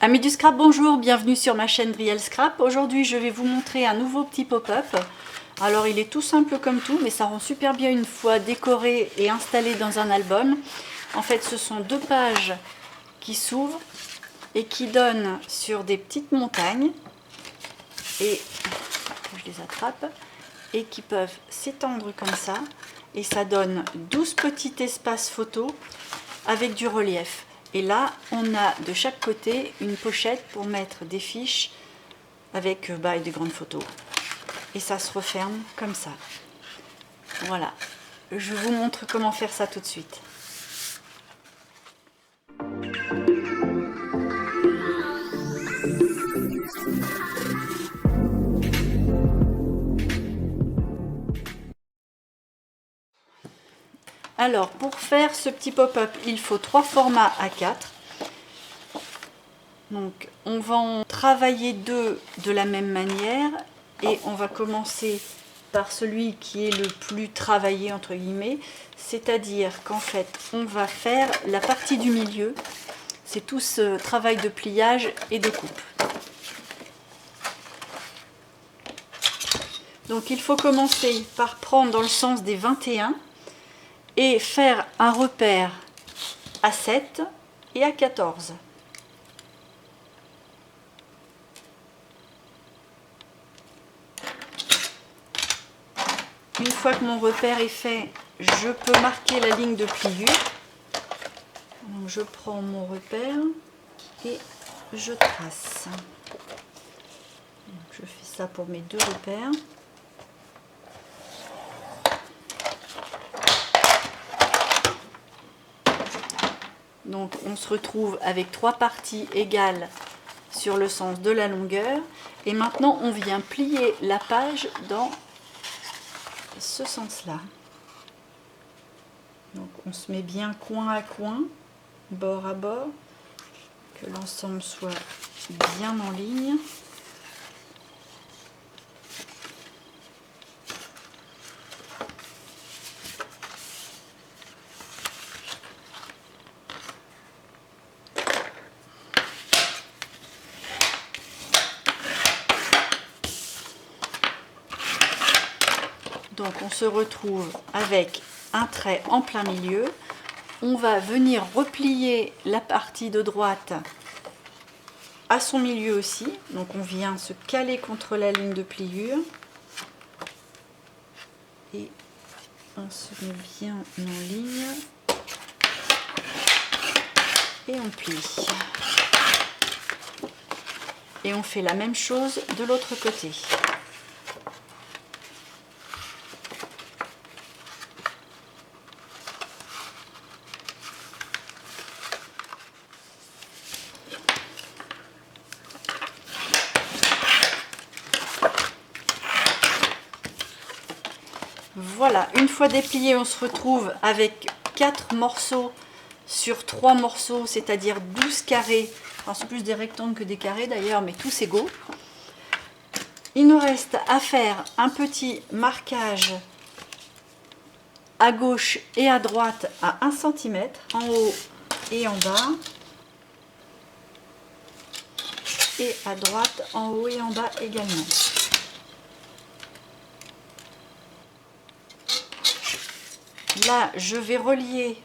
Amis du scrap, bonjour, bienvenue sur ma chaîne Brielle Scrap. Aujourd'hui je vais vous montrer un nouveau petit pop-up. Alors il est tout simple comme tout, mais ça rend super bien une fois décoré et installé dans un album. En fait ce sont deux pages qui s'ouvrent et qui donnent sur des petites montagnes. Et je les attrape. Et qui peuvent s'étendre comme ça. Et ça donne 12 petits espaces photos avec du relief. Et là, on a de chaque côté une pochette pour mettre des fiches avec des grandes photos. Et ça se referme comme ça. Voilà. Je vous montre comment faire ça tout de suite. Alors, pour faire ce petit pop-up, il faut 3 formats A4. Donc, on va en travailler 2 de la même manière. Et on va commencer par celui qui est le plus travaillé, entre guillemets. C'est-à-dire qu'en fait, on va faire la partie du milieu. C'est tout ce travail de pliage et de coupe. Donc, il faut commencer par prendre dans le sens des 21 et faire un repère à 7 et à 14. Une fois que mon repère est fait, je peux marquer la ligne de pliure. Donc je prends mon repère et je trace. Donc je fais ça pour mes 2 repères. Donc on se retrouve avec 3 parties égales sur le sens de la longueur. Et maintenant on vient plier la page dans ce sens-là. Donc on se met bien coin à coin, bord à bord, que l'ensemble soit bien en ligne. Donc on se retrouve avec un trait en plein milieu. On va venir replier la partie de droite à son milieu aussi. Donc on vient se caler contre la ligne de pliure. Et on se met bien en ligne. Et on plie. Et on fait la même chose de l'autre côté. Voilà, une fois déplié, on se retrouve avec 4 morceaux sur 3 morceaux, c'est-à-dire 12 carrés. Alors c'est plus des rectangles que des carrés d'ailleurs, mais tous égaux. Il nous reste à faire un petit marquage à gauche et à droite à 1 cm, en haut et en bas. Et à droite, en haut et en bas également. Là, je vais relier.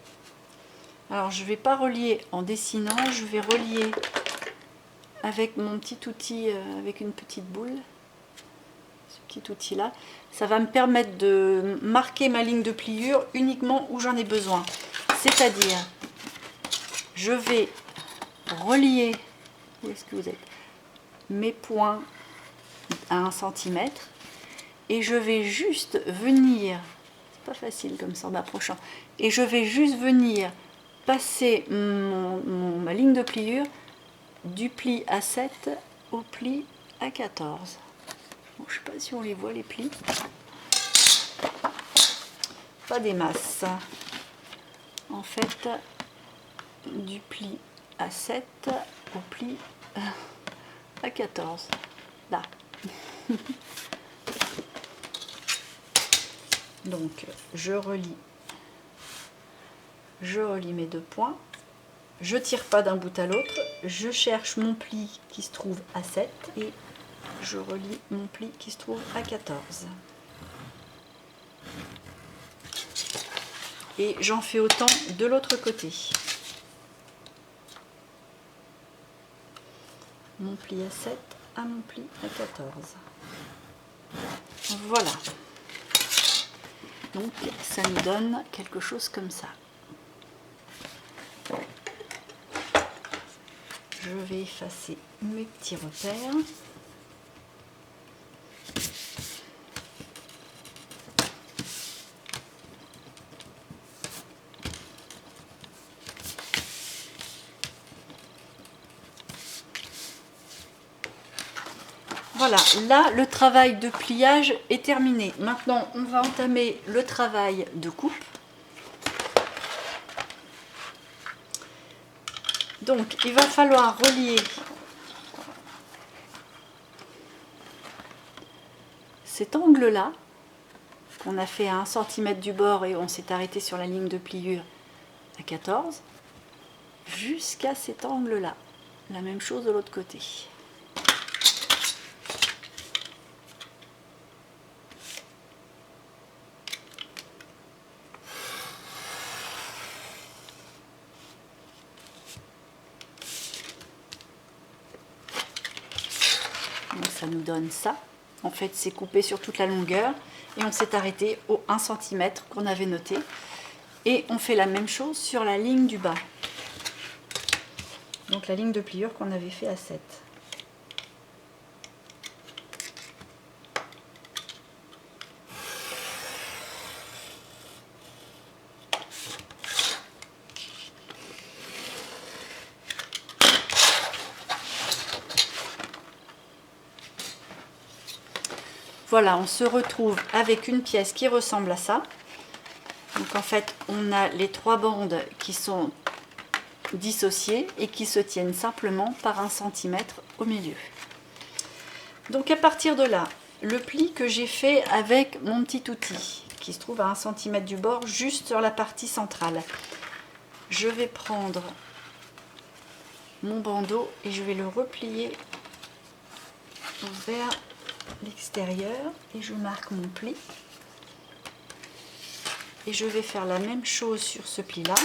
Alors, je ne vais pas relier en dessinant, je vais relier avec mon petit outil, avec une petite boule. Ce petit outil-là. Ça va me permettre de marquer ma ligne de pliure uniquement où j'en ai besoin. C'est-à-dire, je vais relier, où est-ce que vous êtes, mes points à 1 cm. Et je vais juste venir... pas facile comme ça en approchant, et je vais juste venir passer ma ligne de pliure du pli à 7 au pli à 14. Bon, je ne sais pas si on les voit les plis, pas des masses. En fait, du pli à 7 au pli à 14, là. Donc je relie mes 2 points je tire pas d'un bout à l'autre, je cherche mon pli qui se trouve à 7 et je relie mon pli qui se trouve à 14. Et j'en fais autant de l'autre côté. Mon pli à 7 à mon pli à 14. Voilà. Donc ça nous donne quelque chose comme ça. Je vais effacer mes petits repères. Voilà, là le travail de pliage est terminé. Maintenant on va entamer le travail de coupe. Donc il va falloir relier cet angle-là, qu'on a fait à 1 cm du bord et on s'est arrêté sur la ligne de pliure à 14, jusqu'à cet angle-là. La même chose de l'autre côté. Donc ça nous donne ça. En fait, c'est coupé sur toute la longueur et on s'est arrêté au 1 cm qu'on avait noté. Et on fait la même chose sur la ligne du bas. Donc la ligne de pliure qu'on avait fait à 7. Voilà, on se retrouve avec une pièce qui ressemble à ça. Donc en fait, on a les 3 bandes qui sont dissociées et qui se tiennent simplement par 1 cm au milieu. Donc à partir de là, le pli que j'ai fait avec mon petit outil, qui se trouve à 1 cm du bord, juste sur la partie centrale, je vais prendre mon bandeau et je vais le replier vers l'extérieur et je marque mon pli et je vais faire la même chose sur ce pli là.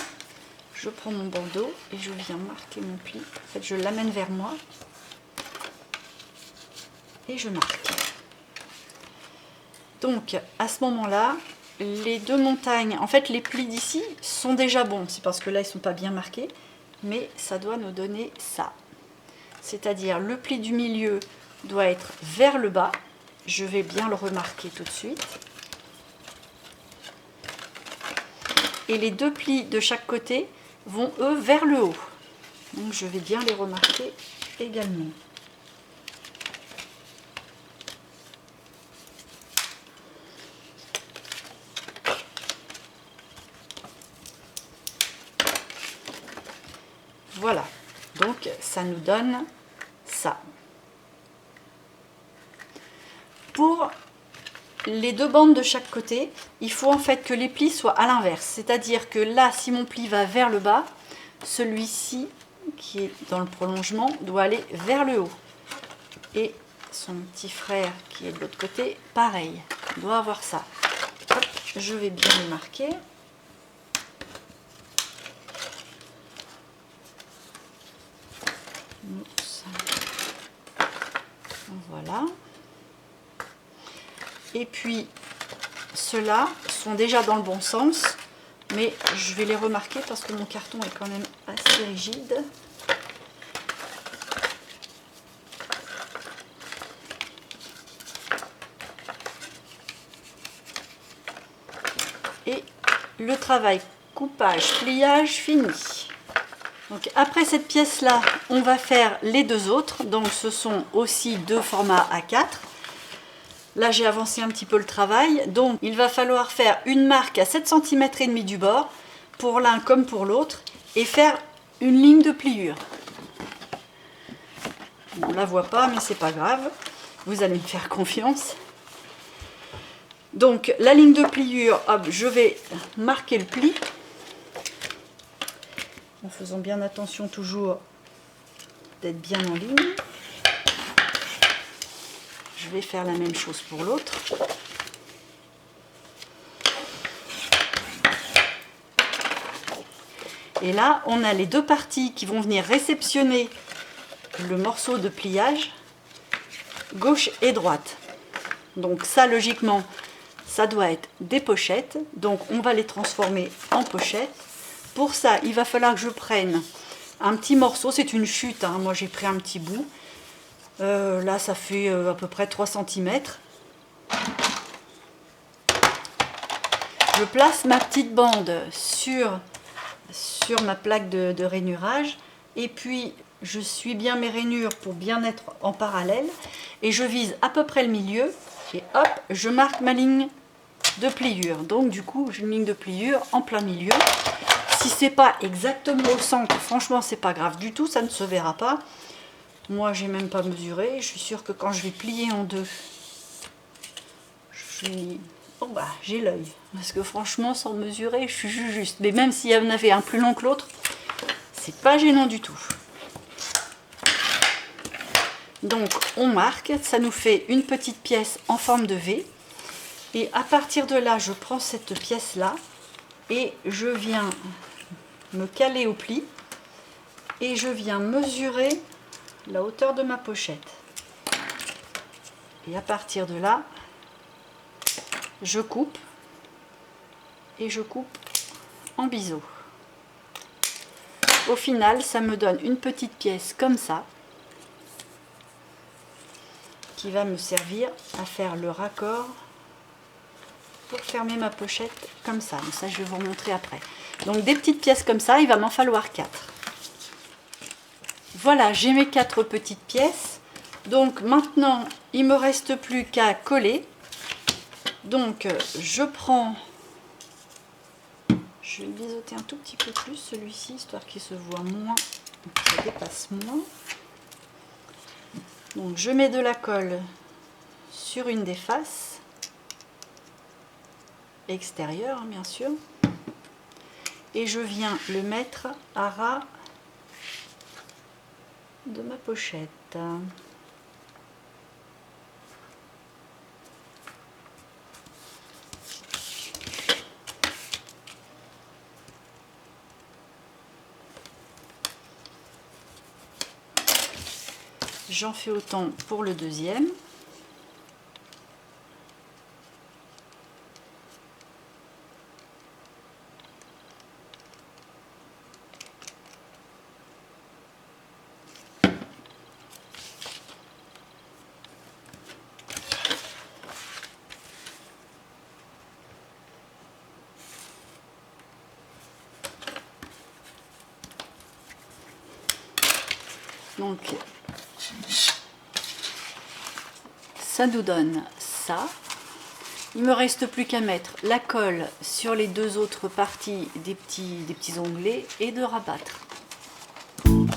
Je prends mon bandeau et je viens marquer mon pli. En fait, je l'amène vers moi et je marque. Donc à ce moment là, les 2 montagnes, en fait les plis d'ici sont déjà bons, c'est parce que là ils sont pas bien marqués, mais ça doit nous donner ça, c'est à dire le pli du milieu doit être vers le bas. Je vais bien le remarquer tout de suite. Et les 2 plis de chaque côté vont eux vers le haut. Donc je vais bien les remarquer également. Voilà. Donc ça nous donne ça. Pour les 2 bandes de chaque côté, il faut en fait que les plis soient à l'inverse. C'est-à-dire que là, si mon pli va vers le bas, celui-ci, qui est dans le prolongement, doit aller vers le haut. Et son petit frère, qui est de l'autre côté, pareil, doit avoir ça. Hop, je vais bien le marquer. Oups. Voilà. Et puis, ceux-là sont déjà dans le bon sens, mais je vais les remarquer parce que mon carton est quand même assez rigide. Et le travail coupage, pliage fini. Donc après cette pièce-là, on va faire les 2 autres. Donc ce sont aussi 2 formats A4. Là, j'ai avancé un petit peu le travail. Donc, il va falloir faire une marque à 7 cm et demi du bord, pour l'un comme pour l'autre, et faire une ligne de pliure. On ne la voit pas, mais c'est pas grave. Vous allez me faire confiance. Donc, la ligne de pliure, hop, je vais marquer le pli. en faisant bien attention toujours d'être bien en ligne. Je vais faire la même chose pour l'autre. Et là, on a les deux parties qui vont venir réceptionner le morceau de pliage, gauche et droite. Donc ça, logiquement, ça doit être des pochettes. Donc on va les transformer en pochettes. Pour ça, il va falloir que je prenne un petit morceau. C'est une chute, hein. Moi j'ai pris un petit bout. Là, ça fait à peu près 3 cm. Je place ma petite bande sur ma plaque de rainurage. Et puis, je suis bien mes rainures pour bien être en parallèle. Et je vise à peu près le milieu. Et hop, je marque ma ligne de pliure. Donc, du coup, j'ai une ligne de pliure en plein milieu. Si c'est pas exactement au centre, franchement, c'est pas grave du tout. Ça ne se verra pas. Moi, j'ai même pas mesuré. Je suis sûre que quand je vais plier en deux, j'ai l'œil. Parce que franchement, sans mesurer, je suis juste. Mais même s'il y en avait un plus long que l'autre, c'est pas gênant du tout. Donc, on marque. Ça nous fait une petite pièce en forme de V. Et à partir de là, je prends cette pièce-là et je viens me caler au pli. Et je viens mesurer la hauteur de ma pochette. Et à partir de là, je coupe et je coupe en biseau. Au final, ça me donne une petite pièce comme ça qui va me servir à faire le raccord pour fermer ma pochette comme ça. Mais ça, je vais vous remontrer après. Donc des petites pièces comme ça, il va m'en falloir 4. Voilà, j'ai mes 4 petites pièces. Donc maintenant, il me reste plus qu'à coller. Donc je prends, je vais le biseauter un tout petit peu plus celui-ci, histoire qu'il se voit moins, que ça dépasse moins. Donc je mets de la colle sur une des faces, extérieure hein, bien sûr, et je viens le mettre à ras de ma pochette. J'en fais autant pour le deuxième. Donc, ça nous donne ça. Il me reste plus qu'à mettre la colle sur les deux autres parties des petits onglets et de rabattre. Donc,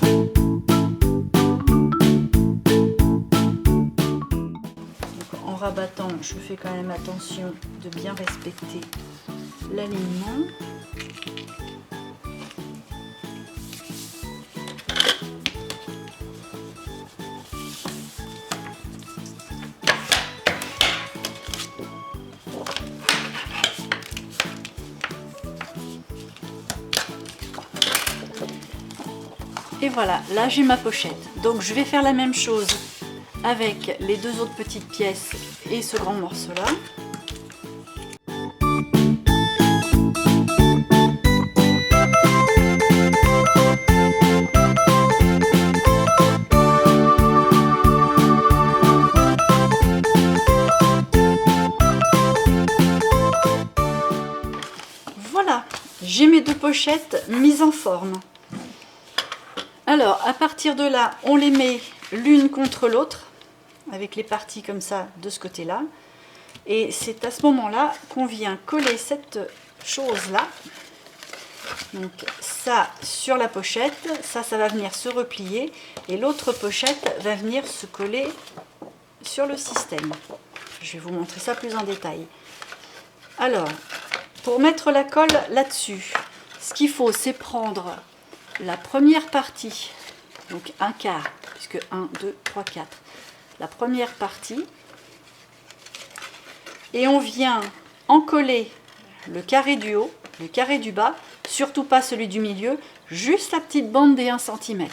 en rabattant, je fais quand même attention de bien respecter l'alignement. Et voilà, là j'ai ma pochette. Donc je vais faire la même chose avec les deux autres petites pièces et ce grand morceau là. Voilà, j'ai mes deux pochettes mises en forme. Alors, à partir de là, on les met l'une contre l'autre, avec les parties comme ça de ce côté-là. Et c'est à ce moment-là qu'on vient coller cette chose-là. Donc ça sur la pochette, ça va venir se replier. Et l'autre pochette va venir se coller sur le système. Je vais vous montrer ça plus en détail. Alors, pour mettre la colle là-dessus, ce qu'il faut, c'est prendre la première partie, donc un quart, puisque 1, 2, 3, 4, la première partie, et on vient encoller le carré du haut, le carré du bas, surtout pas celui du milieu, juste la petite bande des 1 cm.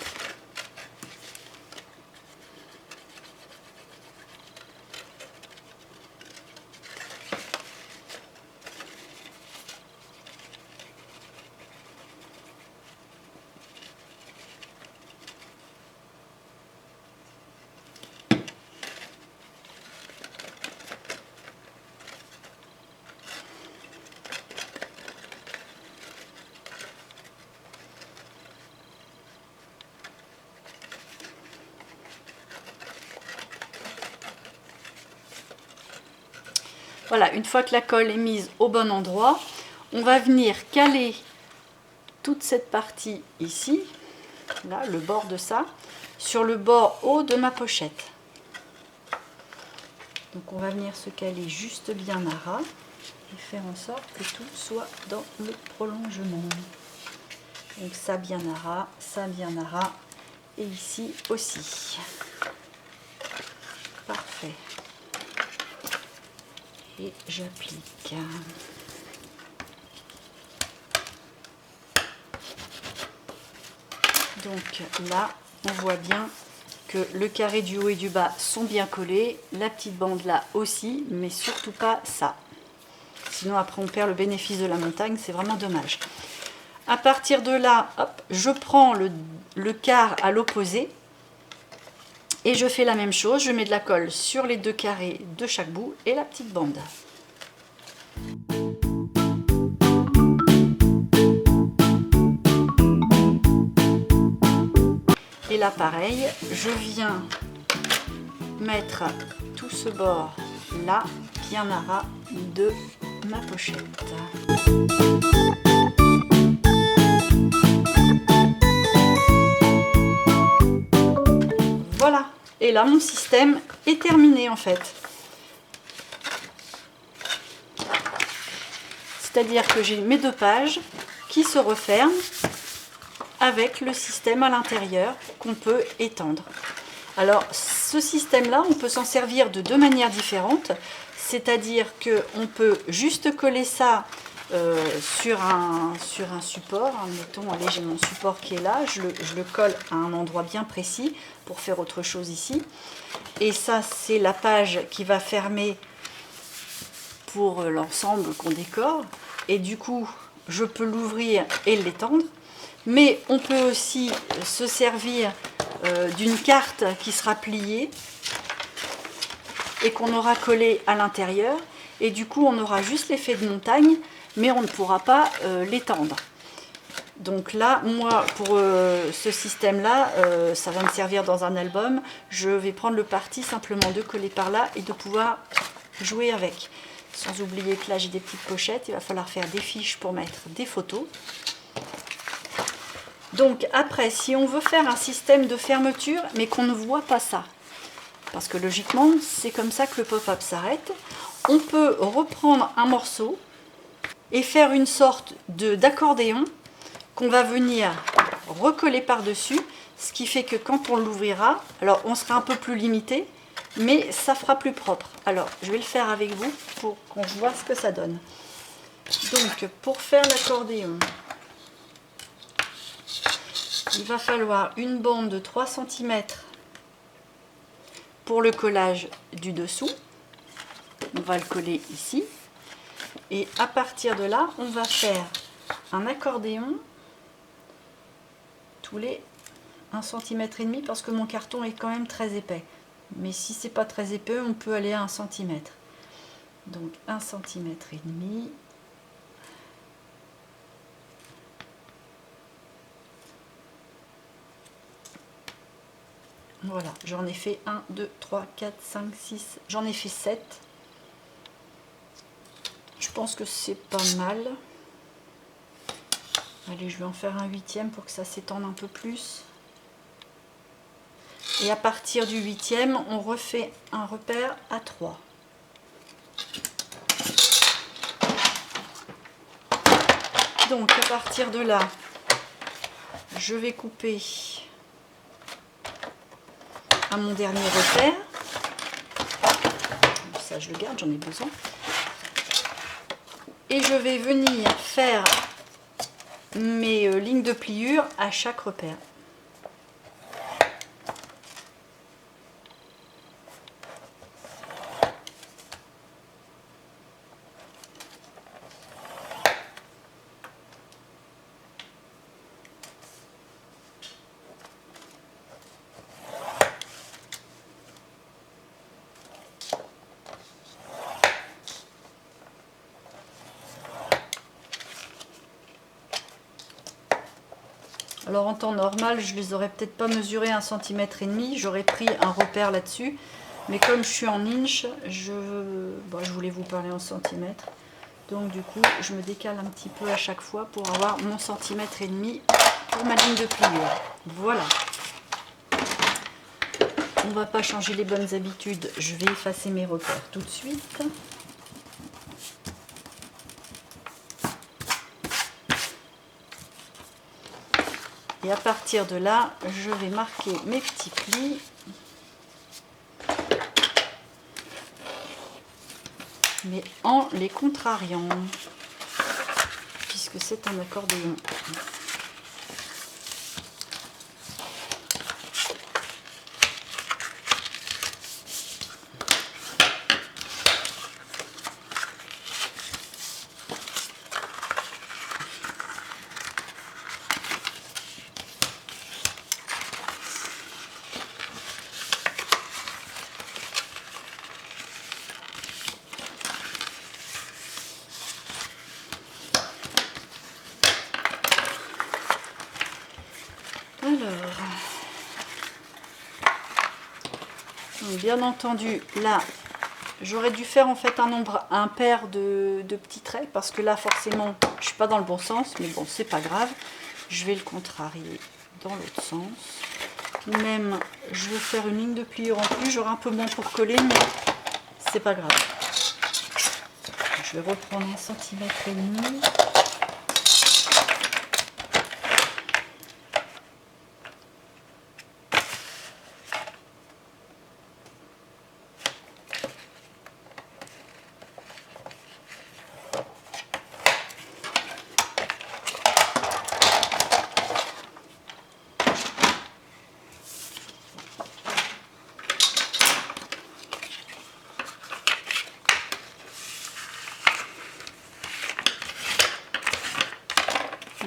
Voilà, une fois que la colle est mise au bon endroit, on va venir caler toute cette partie ici, là, le bord de ça, sur le bord haut de ma pochette. Donc on va venir se caler juste bien à ras et faire en sorte que tout soit dans le prolongement. Donc ça bien à ras, ça bien à ras, et ici aussi. Parfait. Et j'applique. Donc là, on voit bien que le carré du haut et du bas sont bien collés, la petite bande là aussi, mais surtout pas ça. Sinon après on perd le bénéfice de la montagne, c'est vraiment dommage. À partir de là, hop, je prends le quart à l'opposé et je fais la même chose, je mets de la colle sur les deux carrés de chaque bout et la petite bande. Et là pareil, je viens mettre tout ce bord là, bien à ras de ma pochette. Voilà, et là mon système est terminé en fait. C'est-à-dire que j'ai mes deux pages qui se referment avec le système à l'intérieur qu'on peut étendre. Alors ce système-là, on peut s'en servir de deux manières différentes, c'est-à-dire qu'on peut juste coller ça sur un support. Mettons, allez, j'ai mon support qui est là, je le colle à un endroit bien précis pour faire autre chose ici. Et ça, c'est la page qui va fermer pour l'ensemble qu'on décore. Et du coup, je peux l'ouvrir et l'étendre. Mais on peut aussi se servir d'une carte qui sera pliée et qu'on aura collée à l'intérieur. Et du coup, on aura juste l'effet de montagne, mais on ne pourra pas l'étendre. Donc là, moi, pour ce système-là, ça va me servir dans un album. Je vais prendre le parti simplement de coller par là et de pouvoir jouer avec. Sans oublier que là, j'ai des petites pochettes. Il va falloir faire des fiches pour mettre des photos. Donc après, si on veut faire un système de fermeture, mais qu'on ne voit pas ça, parce que logiquement, c'est comme ça que le pop-up s'arrête, on peut reprendre un morceau et faire une sorte d'accordéon qu'on va venir recoller par-dessus, ce qui fait que quand on l'ouvrira, alors on sera un peu plus limité, mais ça fera plus propre. Alors, je vais le faire avec vous pour qu'on voit ce que ça donne. Donc, pour faire l'accordéon, il va falloir une bande de 3 cm pour le collage du dessous. On va le coller ici. Et à partir de là, on va faire un accordéon tous les 1,5 cm parce que mon carton est quand même très épais. Mais si c'est pas très épais, on peut aller à 1 cm. Donc 1,5 cm. Voilà, j'en ai fait 1, 2, 3, 4, 5, 6, j'en ai fait 7. Je pense que c'est pas mal. Allez, je vais en faire un 8e pour que ça s'étende un peu plus. Et à partir du 8e, on refait un repère à 3. Donc à partir de là, je vais couper à mon dernier repère. Ça je le garde, j'en ai besoin. Et je vais venir faire mes lignes de pliure à chaque repère. Alors en temps normal, je les aurais peut-être pas mesuré 1,5 cm, j'aurais pris un repère là-dessus. Mais comme je suis en inch, je voulais vous parler en centimètres. Donc du coup, je me décale un petit peu à chaque fois pour avoir mon 1,5 cm pour ma ligne de pliure. Voilà. On va pas changer les bonnes habitudes, je vais effacer mes repères tout de suite. Et à partir de là, je vais marquer mes petits plis. Mais en les contrariant, puisque c'est un accordéon. Donc, bien entendu, là, j'aurais dû faire en fait un nombre impair de petits traits parce que là, forcément, je suis pas dans le bon sens, mais bon, c'est pas grave. Je vais le contrarier dans l'autre sens. Même, je vais faire une ligne de pliure en plus. J'aurai un peu moins pour coller, mais c'est pas grave. Je vais reprendre 1,5 cm.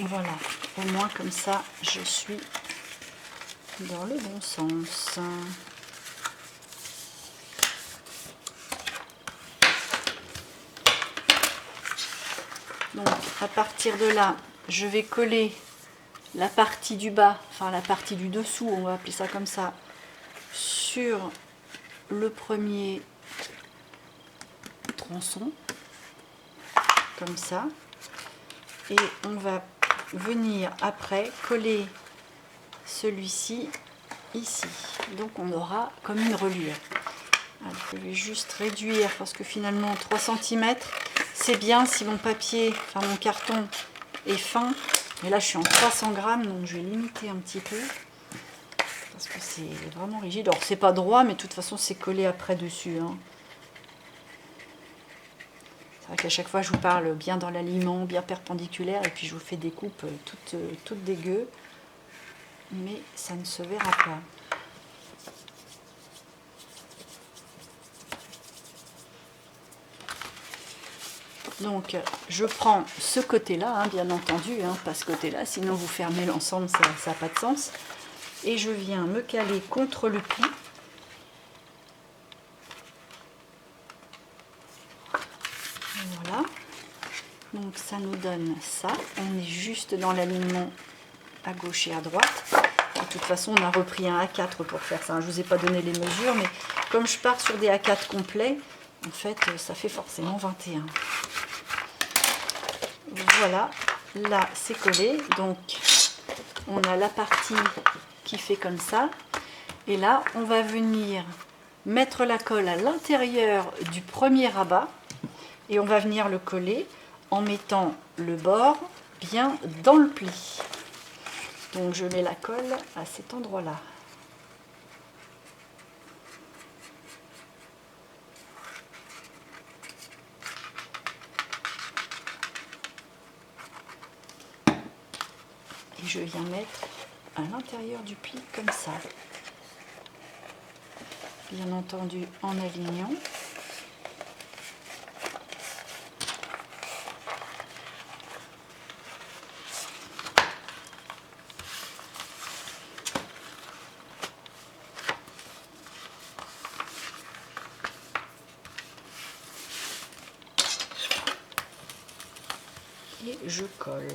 Voilà, au moins comme ça, je suis dans le bon sens. Donc, à partir de là, je vais coller la partie du bas, enfin la partie du dessous, on va appeler ça comme ça, sur le premier tronçon, comme ça. Et on va venir après coller celui-ci ici, donc on aura comme une reliure. Alors, je vais juste réduire parce que finalement 3 cm c'est bien si mon papier, enfin mon carton est fin, mais là je suis en 300 grammes donc je vais limiter un petit peu parce que c'est vraiment rigide. Alors c'est pas droit mais de toute façon c'est collé après dessus, hein. C'est vrai qu'à chaque fois je vous parle bien dans l'alignement, bien perpendiculaire, et puis je vous fais des coupes toutes dégueu, mais ça ne se verra pas. Donc je prends ce côté-là, hein, bien entendu, hein, pas ce côté-là, sinon vous fermez l'ensemble, ça n'a pas de sens. Et je viens me caler contre le pli. Voilà. Donc ça nous donne ça. On est juste dans l'alignement à gauche et à droite. De toute façon, on a repris un A4 pour faire ça. Je ne vous ai pas donné les mesures, mais comme je pars sur des A4 complets, en fait, ça fait forcément 21. Voilà, là c'est collé. Donc, on a la partie qui fait comme ça. Et là, on va venir mettre la colle à l'intérieur du premier rabat. Et on va venir le coller en mettant le bord bien dans le pli. Donc je mets la colle à cet endroit-là. Et je viens mettre à l'intérieur du pli comme ça. Bien entendu en alignant. Et je colle.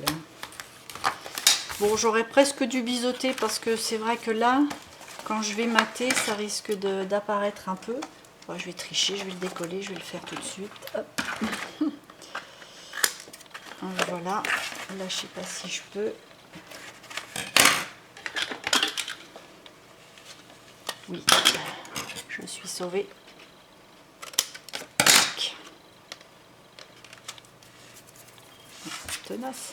Bon, j'aurais presque dû biseauter parce que c'est vrai que là, quand je vais mater, ça risque d'apparaître un peu. Bon, je vais tricher, je vais le décoller, je vais le faire tout de suite. Hop. Voilà, là je sais pas si je peux. Oui, je suis sauvée. Tenace.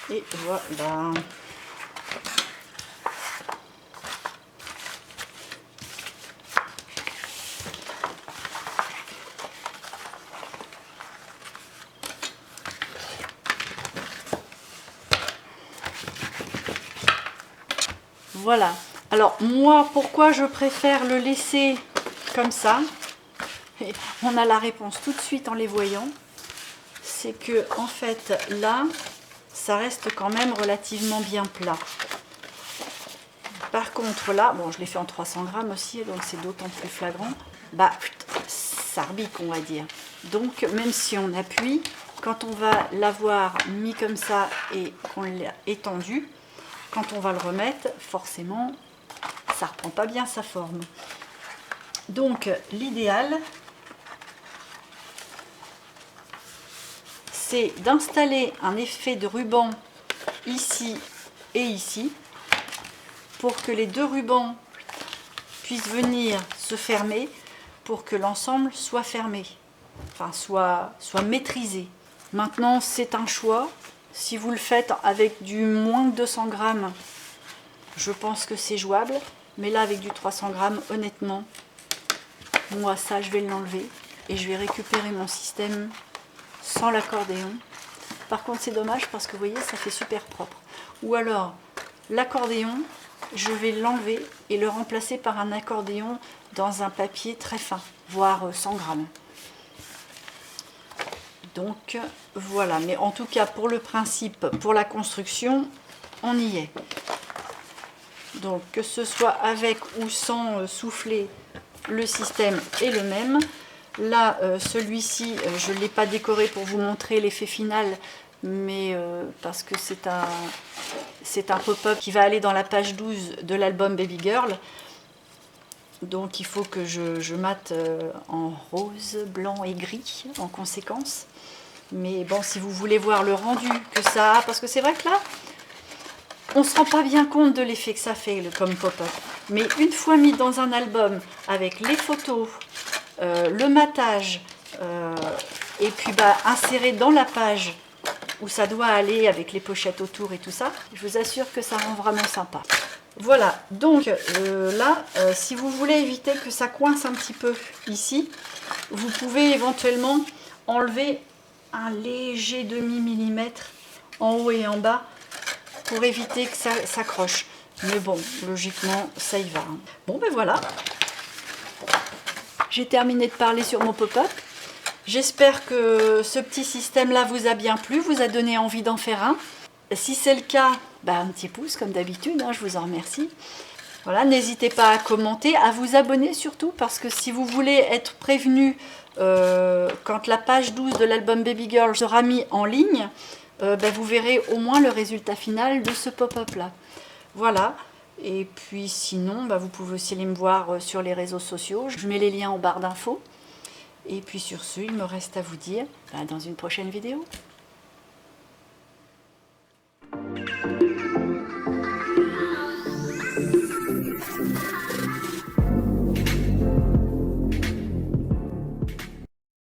Et voilà. Voilà. Alors moi, pourquoi je préfère le laisser comme ça? Et on a la réponse tout de suite en les voyant. C'est que en fait là, ça reste quand même relativement bien plat. Par contre là, bon, je l'ai fait en 300 grammes aussi, donc c'est d'autant plus flagrant. Bah, ça rebique, on va dire. Donc même si on appuie, quand on va l'avoir mis comme ça et qu'on l'a étendu, quand on va le remettre, forcément, ça reprend pas bien sa forme. Donc l'idéal, c'est d'installer un effet de ruban ici et ici pour que les deux rubans puissent venir se fermer pour que l'ensemble soit fermé, enfin soit maîtrisé. Maintenant, c'est un choix. Si vous le faites avec du moins de 200 grammes, je pense que c'est jouable. Mais là, avec du 300 grammes, honnêtement, moi, ça, je vais l'enlever et je vais récupérer mon système sans l'accordéon. Par contre, c'est dommage parce que vous voyez, ça fait super propre. Ou alors, l'accordéon, je vais l'enlever et le remplacer par un accordéon dans un papier très fin, voire 100 grammes. Donc voilà, mais en tout cas pour le principe, pour la construction, on y est. Donc que ce soit avec ou sans souffler, le système est le même. Là, celui-ci, je ne l'ai pas décoré pour vous montrer l'effet final, mais parce que c'est un pop-up qui va aller dans la page 12 de l'album Baby Girl. Donc il faut que je mate en rose, blanc et gris en conséquence. Mais bon, si vous voulez voir le rendu que ça a, parce que c'est vrai que là, on ne se rend pas bien compte de l'effet que ça fait comme pop-up. Mais une fois mis dans un album avec les photos, le matage, et puis inséré dans la page où ça doit aller avec les pochettes autour et tout ça, je vous assure que ça rend vraiment sympa. Voilà, donc là, si vous voulez éviter que ça coince un petit peu ici, vous pouvez éventuellement enlever un léger demi-millimètre en haut et en bas pour éviter que ça s'accroche. Mais bon, logiquement, ça y va. Bon, ben voilà. J'ai terminé de parler sur mon pop-up. J'espère que ce petit système-là vous a bien plu, vous a donné envie d'en faire un. Si c'est le cas, un petit pouce comme d'habitude, je vous en remercie. Voilà, n'hésitez pas à commenter, à vous abonner surtout, parce que si vous voulez être prévenu quand la page 12 de l'album Baby Girl sera mis en ligne, vous verrez au moins le résultat final de ce pop-up là. Voilà, et puis sinon, vous pouvez aussi aller me voir sur les réseaux sociaux, je mets les liens en barre d'infos. Et puis sur ce, il me reste à vous dire dans une prochaine vidéo.